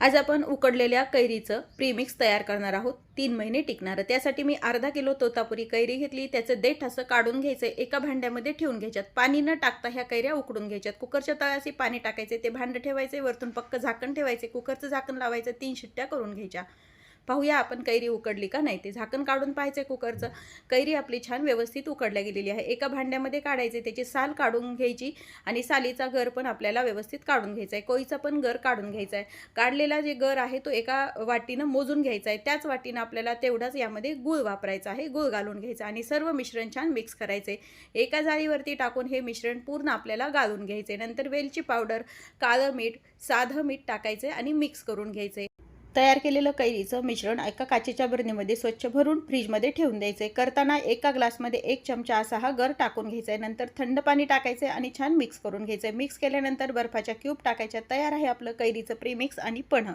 आज आपण उकडलेल्या कैरीचं प्रीमिक्स तयार करणार आहोत, 3 महिने टिकणारं। त्यासाठी मी अर्धा किलो तोतापुरी कैरी घेतली, त्याचं देठ असं काढून घ्यायचं, एका भांड्यामध्ये ठेवून घ्यायच्यात। पाणी न टाकता ह्या कैऱ्या उकडून घ्यायच्यात। कुकरच्या तळाशी पाणी टाकायचे, ते भांडं ठेवायचे, वरतून पक्क झाकण ठेवायचे, कुकरचं झाकण लावायचं, 3 शिट्ट्या करून घ्यायच्या। पाहूया आपण कैरी उकडली का नाही ते। झाकण काढून पाहायचं कुकरचं। कैरी आपली छान व्यवस्थित उकडल्या गेलेली आहे। एका भांड्यामध्ये काढायचे, त्याची साल काढून घ्यायची आणि सालीचा गर पण आपल्याला व्यवस्थित काढून घ्यायचा आहे। कोळीचा पण गर काढून घ्यायचा आहे। काढलेला जे गर आहे तो एका वाटीनं मोजून घ्यायचा आहे। त्याच वाटीनं आपल्याला तेवढाच यामध्ये गूळ वापरायचा आहे। गूळ घालून घ्यायचा आणि सर्व मिश्रण छान मिक्स करायचे। एका जाळीवरती टाकून हे मिश्रण पूर्ण आपल्याला गाळून घ्यायचे। नंतर वेलची पावडर, काळं मीठ, साधं मीठ टाकायचे आणि मिक्स करून घ्यायचे। तयार केलेलं कैरीचं मिश्रण एका काचेच्या बरणीमध्ये स्वच्छ भरून फ्रीजमध्ये ठेवून द्यायचे। करताना एका ग्लासमध्ये 1 चमचा असा हा गर टाकून घ्यायचा आहे। नंतर थंड पाणी टाकायचे आणि छान मिक्स करून घ्यायचे। मिक्स केल्यानंतर बर्फाच्या क्यूब टाकायच्या। तयार आहे आपलं कैरीचं प्रीमिक्स आणि पन्ह।